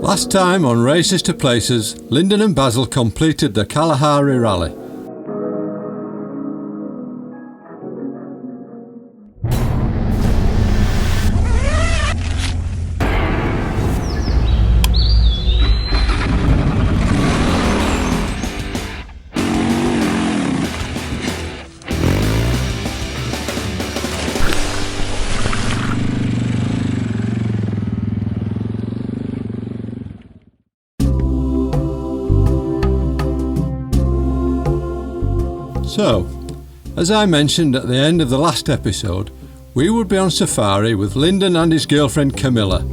Last time on Races to Places, Lyndon and Basil completed the Kalahari Rally. So, as I mentioned at the end of the last episode, we would be on safari with Lyndon and his girlfriend Camilla.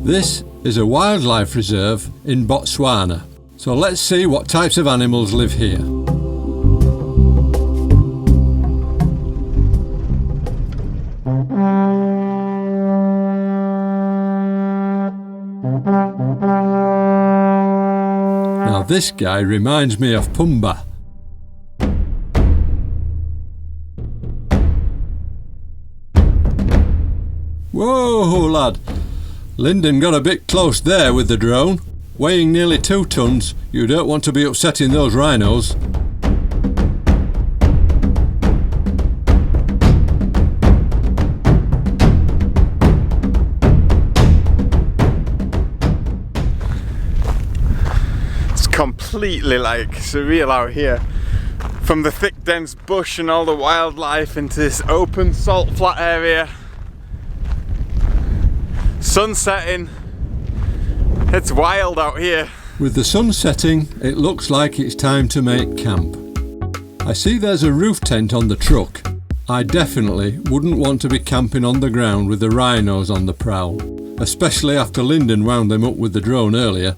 This is a wildlife reserve in Botswana, so let's see what types of animals live here. Now this guy reminds me of Pumba. Whoa, lad! Lyndon got a bit close there with the drone. Weighing nearly 2 tons, you don't want to be upsetting those rhinos. Completely like surreal out here, from the thick dense bush and all the wildlife into this open salt flat area. Sun setting, it's wild out here. With the sun setting, it looks like it's time to make camp. I see there's a roof tent on the truck. I definitely wouldn't want to be camping on the ground with the rhinos on the prowl, especially after Lyndon wound them up with the drone earlier.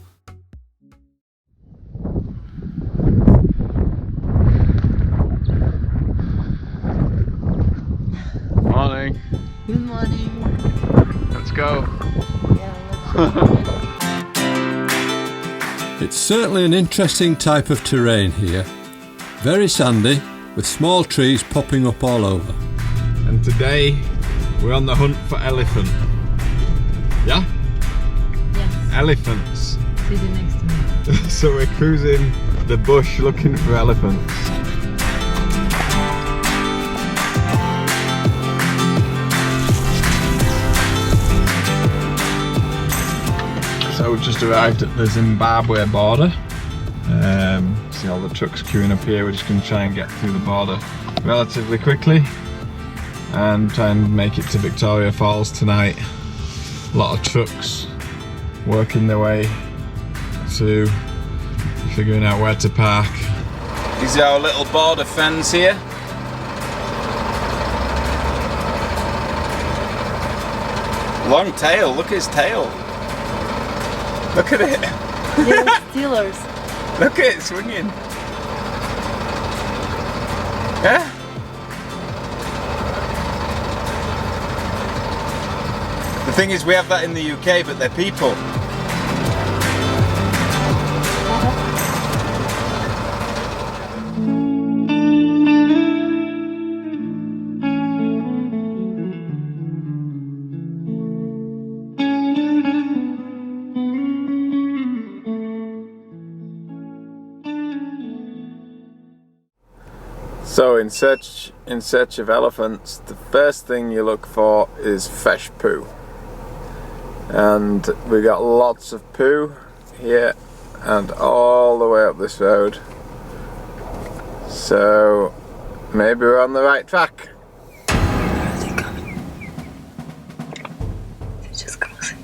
Morning. Good morning. Let's go. Yeah, let's go. It's certainly an interesting type of terrain here. Very sandy, with small trees popping up all over. And today we're on the hunt for elephant. Yeah? Yes. Elephants. Sitting next to me. So we're cruising the bush looking for elephants. So we've just arrived at the Zimbabwe border. See all the trucks queuing up here. We're just going to try and get through the border relatively quickly and try and make it to Victoria Falls tonight. A lot of trucks working their way through, figuring out where to park. These are our little border fence here. Long tail, look at his tail. Look at it. They're Steelers. Look at it swinging. Yeah? The thing is, we have that in the UK, but they're people. So in search of elephants, the first thing you look for is fresh poo. And we got lots of poo here and all the way up this road. So maybe we're on the right track. They're coming. They're just closing.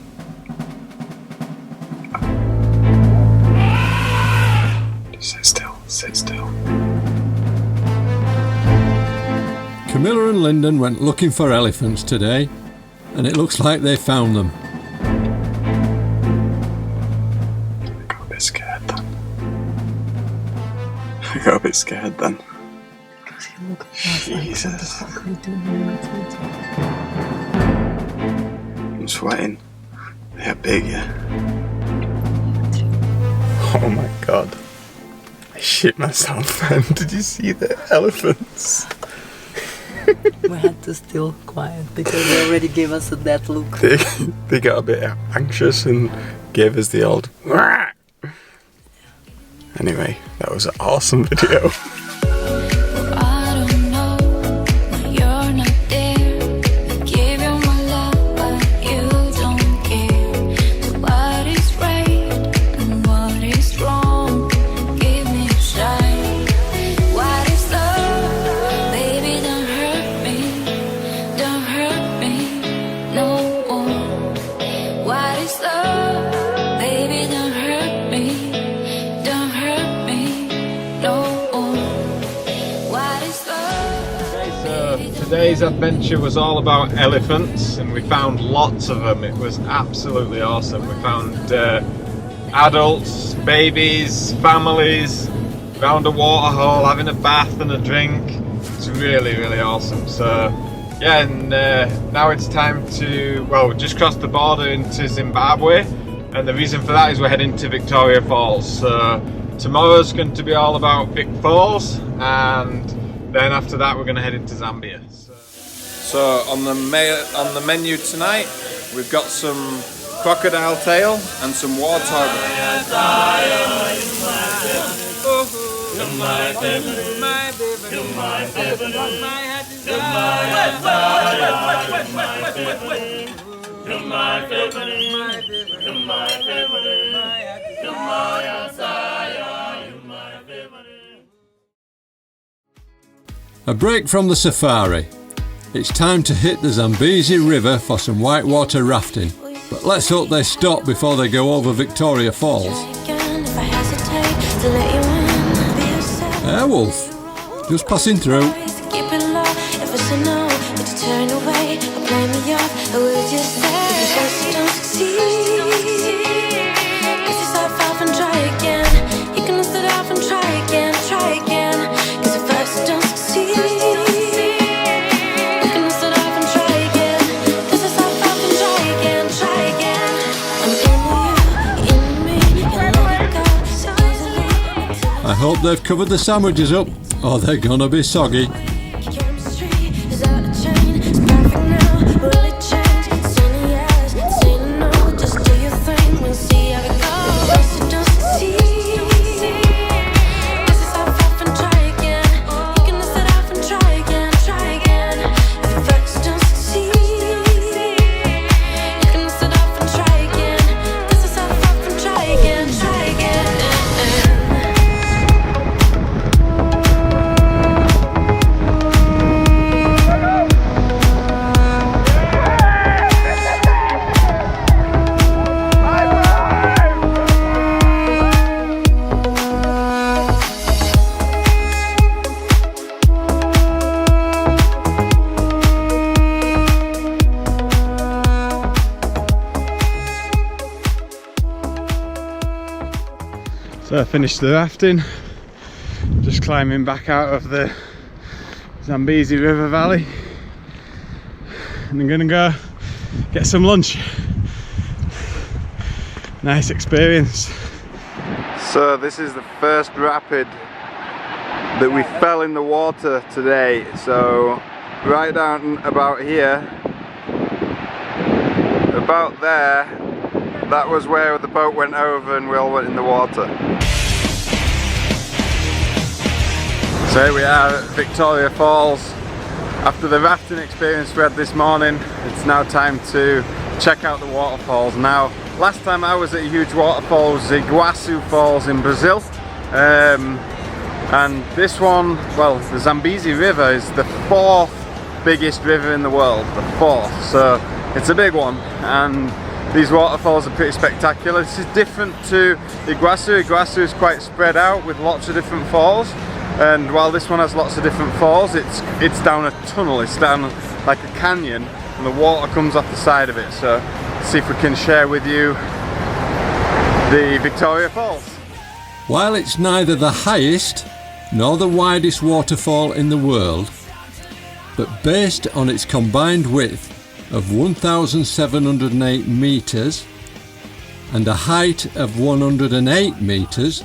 Sit still, sit still. Camilla and Lyndon went looking for elephants today, and it looks like they found them. I got a bit scared then. Because you look at us Jesus. like, what the fuck are you doing here? I'm sweating. They're big, yeah. Oh my god. I shit myself, man. Did you see the elephants? We had to still quiet because they already gave us that look. They got a bit anxious and gave us the old "Wah!" Anyway, that was an awesome video. Today's adventure was all about elephants, and we found lots of them. It was absolutely awesome. We found adults, babies, families, found a waterhole, having a bath and a drink. It's really, really awesome. So yeah, and now it's time to, well, we just crossed the border into Zimbabwe, and the reason for that is we're heading to Victoria Falls. So tomorrow's going to be all about Vic Falls, and then after that we're going to head into Zambia. So on the menu tonight we've got some crocodile tail and some warthog. A break from the safari. It's time to hit the Zambezi River for some whitewater rafting, but let's hope they stop before they go over Victoria Falls. Airwolf, just passing through. I hope they've covered the sandwiches up, or they're gonna be soggy. So I finished the rafting, just climbing back out of the Zambezi River Valley, and I'm gonna go get some lunch. Nice experience. So this is the first rapid that we fell in the water today. So right down about here, about there, that was where the boat went over and we all went in the water. So here we are at Victoria Falls. After the rafting experience we had this morning, it's now time to check out the waterfalls. Now, last time I was at a huge waterfall was Iguazu Falls in Brazil. And this one, well, the Zambezi River is the 4th biggest river in the world, the 4th. So it's a big one, and these waterfalls are pretty spectacular. This is different to Iguazu. Iguazu is quite spread out with lots of different falls, and while this one has lots of different falls, it's down a tunnel, it's down like a canyon, and the water comes off the side of it. So let's see if we can share with you the Victoria Falls. While it's neither the highest nor the widest waterfall in the world, but based on its combined width of 1,708 metres and a height of 108 metres,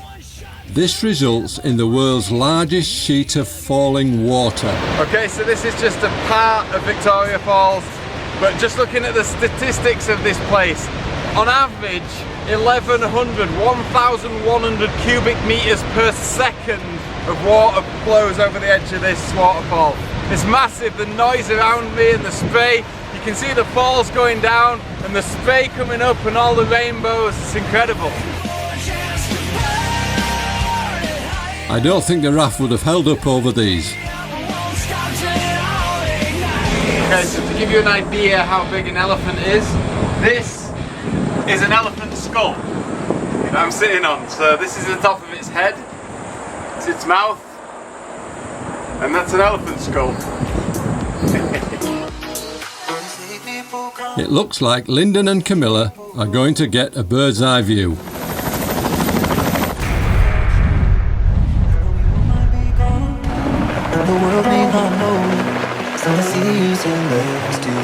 This results in the world's largest sheet of falling water. Okay, so this is just a part of Victoria Falls, but just looking at the statistics of this place, on average 1,100 cubic meters per second of water flows over the edge of this waterfall. It's massive, the noise around me and the spray, you can see the falls going down and the spray coming up and all the rainbows, it's incredible. I don't think the raft would have held up over these. Okay, so to give you an idea how big an elephant is, this is an elephant skull that I'm sitting on. So this is the top of its head, it's its mouth, and that's an elephant skull. It looks like Lyndon and Camilla are going to get a bird's eye view. The world may not know, so I see you say next to you.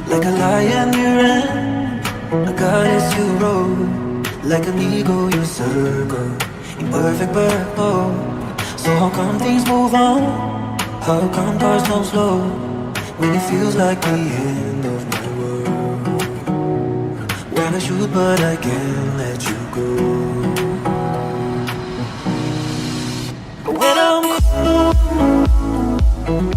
Like a lion you ran, a goddess you rode, like an eagle you circle, in perfect purple. So how come things move on? How come cars don't slow? When it feels like the end of my world, wanna shoot but I can't let you go. But when I'm cold,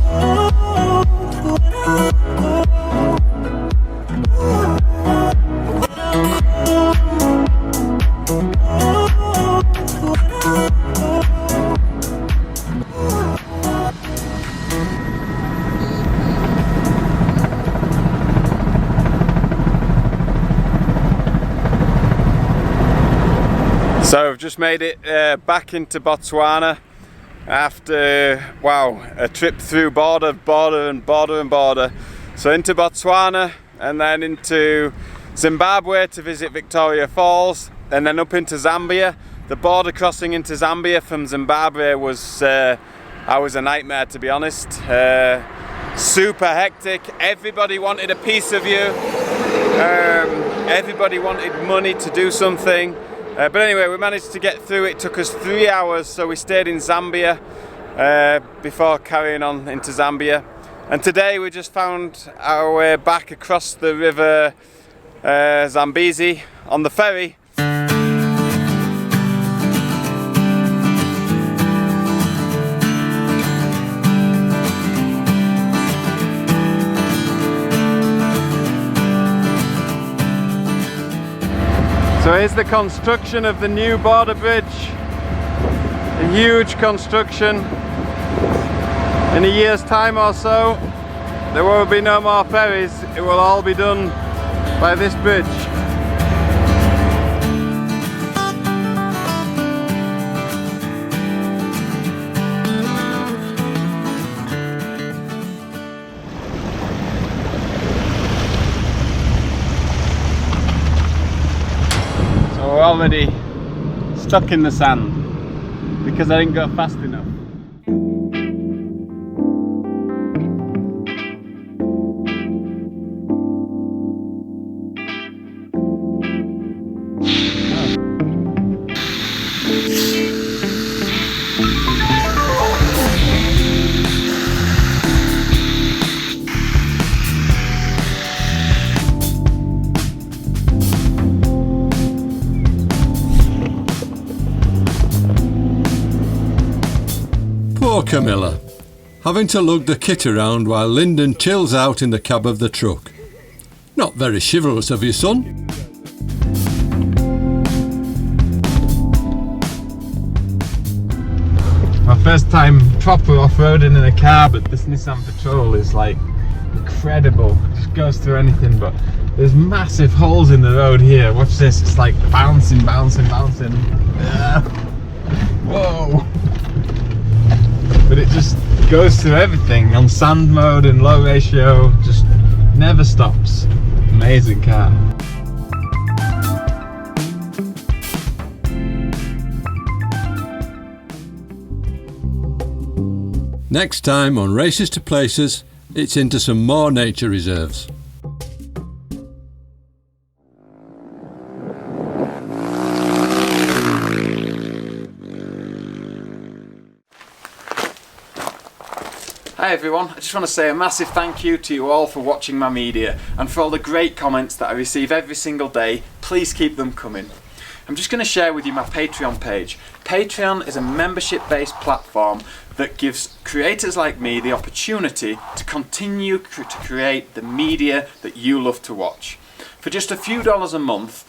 So I've just made it back into Botswana after, wow, a trip through border. So into Botswana and then into Zimbabwe to visit Victoria Falls and then up into Zambia. The border crossing into Zambia from Zimbabwe was a nightmare, to be honest. Super hectic. Everybody wanted a piece of you. Everybody wanted money to do something. But anyway, we managed to get through. It took us 3 hours, so we stayed in Zambia before carrying on into Zambia. And today we just found our way back across the river Zambezi on the ferry. So here's the construction of the new border bridge. A huge construction. In a year's time or so, there will be no more ferries. It will all be done by this bridge. We're already stuck in the sand because I didn't go fast enough. Poor Camilla, having to lug the kit around while Lyndon chills out in the cab of the truck. Not very chivalrous of you, son. My first time proper off-roading in a car, but this Nissan Patrol is like incredible. It just goes through anything, but there's massive holes in the road here. Watch this, it's like bouncing. Whoa! But it just goes through everything on sand mode and low ratio, just never stops. Amazing car. Next time on Races to Places, it's into some more nature reserves. Hi everyone, I just want to say a massive thank you to you all for watching my media and for all the great comments that I receive every single day. Please keep them coming. I'm just going to share with you my Patreon page. Patreon is a membership-based platform that gives creators like me the opportunity to continue to create the media that you love to watch. For just a few dollars a month,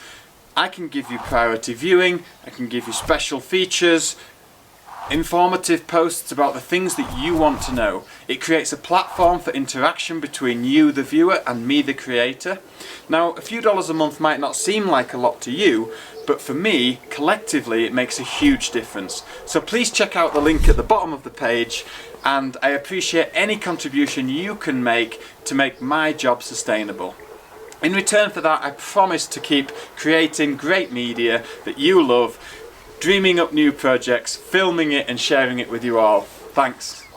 I can give you priority viewing, I can give you special features, informative posts about the things that you want to know. It creates a platform for interaction between you, the viewer, and me, the creator. Now, a few dollars a month might not seem like a lot to you, but for me, collectively, it makes a huge difference. So please check out the link at the bottom of the page, and I appreciate any contribution you can make to make my job sustainable. In return for that, I promise to keep creating great media that you love, dreaming up new projects, filming it and sharing it with you all. Thanks.